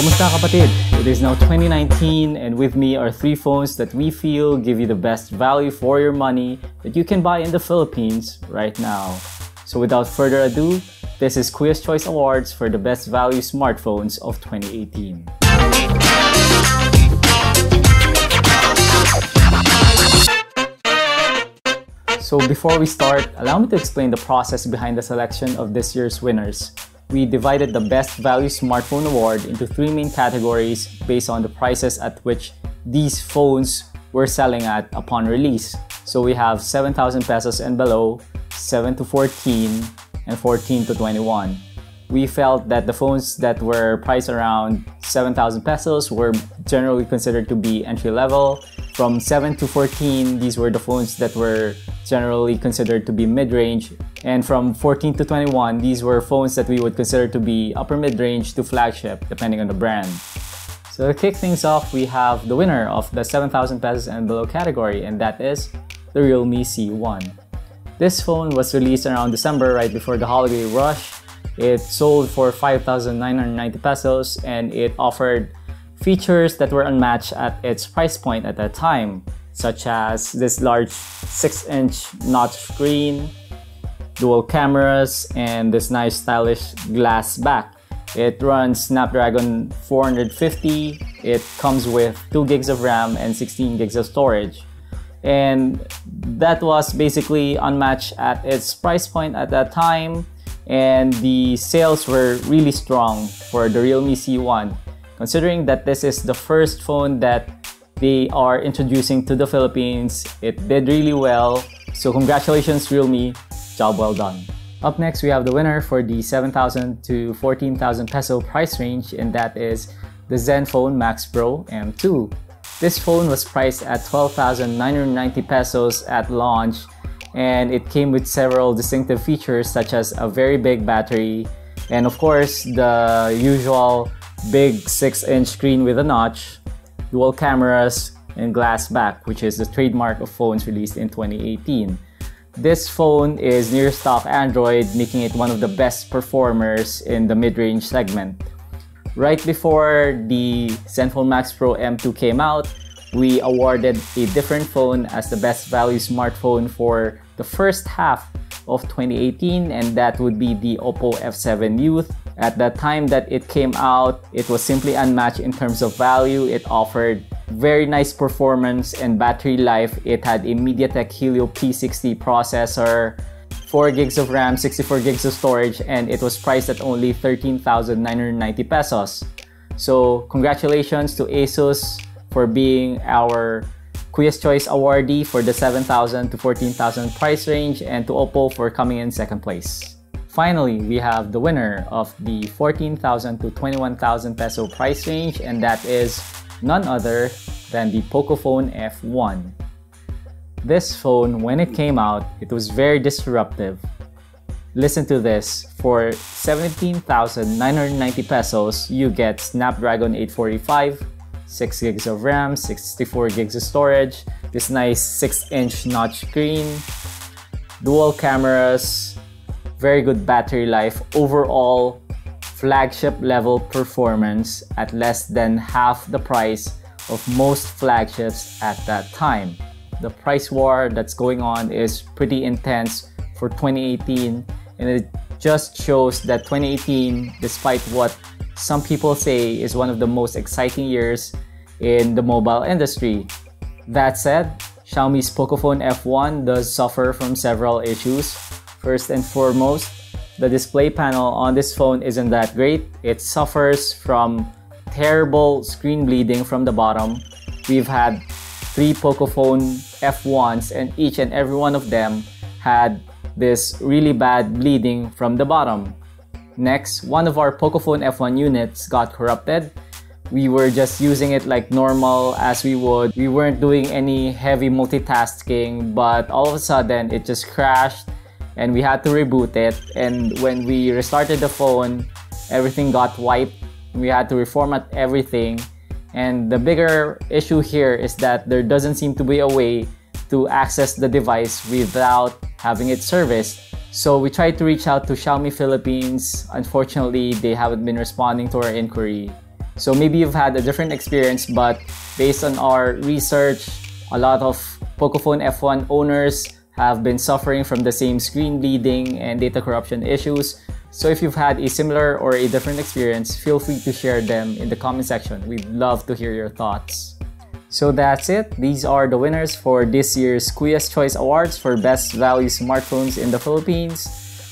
Kamusta kapatid? It is now 2019 and with me are 3 phones that we feel give you the best value for your money that you can buy in the Philippines right now. So without further ado, this is Kuya's Choice Awards for the best value smartphones of 2018. So before we start, allow me to explain the process behind the selection of this year's winners. We divided the Best Value Smartphone Award into 3 main categories based on the prices at which these phones were selling at upon release. So we have 7,000 pesos and below, 7 to 14, and 14 to 21. We felt that the phones that were priced around 7,000 pesos were generally considered to be entry-level. From 7 to 14, these were the phones that were generally considered to be mid-range. And from 14 to 21, these were phones that we would consider to be upper mid-range to flagship, depending on the brand. So to kick things off, we have the winner of the 7,000 pesos and below category, and that is the Realme C1. This phone was released around December, right before the holiday rush. It sold for 5,990 pesos and it offered features that were unmatched at its price point at that time, such as this large 6-inch notch screen, dual cameras, and this nice stylish glass back. It runs Snapdragon 450. It comes with 2 gigs of RAM and 16 gigs of storage. And that was basically unmatched at its price point at that time. And the sales were really strong for the Realme C1, considering that this is the first phone that they are introducing to the Philippines. It did really well, so congratulations Realme, job well done. Up next, we have the winner for the 7,000 to 14,000 peso price range, and that is the Zenfone Max Bro M2. This phone was priced at 12,990 pesos at launch, and it came with several distinctive features such as a very big battery and of course the usual big 6-inch screen with a notch, dual cameras, and glass back, which is the trademark of phones released in 2018. This phone is near stock Android, making it one of the best performers in the mid-range segment. Right before the Zenfone Max Pro M2 came out, we awarded a different phone as the best value smartphone for the first half of 2018, and that would be the Opel F7 Youth. At that time that it came out, it was simply unmatched in terms of value. It offered very nice performance and battery life. It had a MediaTek Helio P60 processor, 4 gigs of RAM, 64 gigs of storage, and it was priced at only 13,990 pesos. So congratulations to ASUS for being our Kuya's Choice awardee for the 7,000 to 14,000 price range, and to OPPO for coming in second place. Finally, we have the winner of the 14,000 to 21,000 peso price range, and that is none other than the Pocophone F1. This phone, when it came out, it was very disruptive. Listen to this, for 17,990 pesos, you get Snapdragon 845, 6 gigs of RAM, 64 gigs of storage, this nice 6-inch notch screen, dual cameras, very good battery life, overall flagship level performance at less than half the price of most flagships at that time. The price war that's going on is pretty intense for 2018, and it just shows that 2018, despite what some people say is one of the most exciting years in the mobile industry. That said, Xiaomi's Pocophone F1 does suffer from several issues. First and foremost, the display panel on this phone isn't that great. It suffers from terrible screen bleeding from the bottom. We've had 3 Pocophone F1s and each and every one of them had this really bad bleeding from the bottom. Next, one of our Pocophone F1 units got corrupted. We were just using it like normal as we would. We weren't doing any heavy multitasking, but all of a sudden it just crashed and we had to reboot it. And when we restarted the phone, everything got wiped. We had to reformat everything. And the bigger issue here is that there doesn't seem to be a way to access the device without having it serviced. So we tried to reach out to Xiaomi Philippines. Unfortunately, they haven't been responding to our inquiry. So maybe you've had a different experience, but based on our research, a lot of Pocophone F1 owners have been suffering from the same screen bleeding and data corruption issues. So if you've had a similar or a different experience, feel free to share them in the comment section. We'd love to hear your thoughts. So that's it. These are the winners for this year's Kuya's Choice Awards for Best Value Smartphones in the Philippines.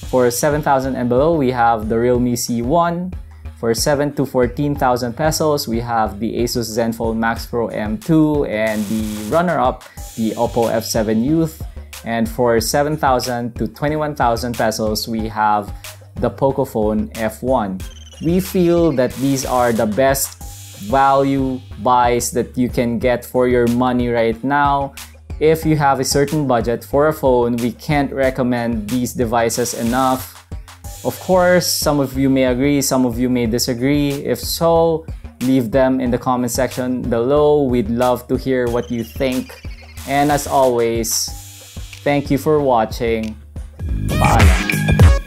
For 7,000 and below, we have the Realme C1. For 7 to 14,000 pesos, we have the Asus Zenfone Max Bro M2 and the runner-up, the Opel F7 Youth. And for 7,000 to 21,000 pesos, we have the Pocophone F1. We feel that these are the best value buys that you can get for your money right now. If you have a certain budget for a phone, we can't recommend these devices enough. Of course, some of you may agree, some of you may disagree. If so, leave them in the comment section below. We'd love to hear what you think. And as always, thank you for watching. Paalam.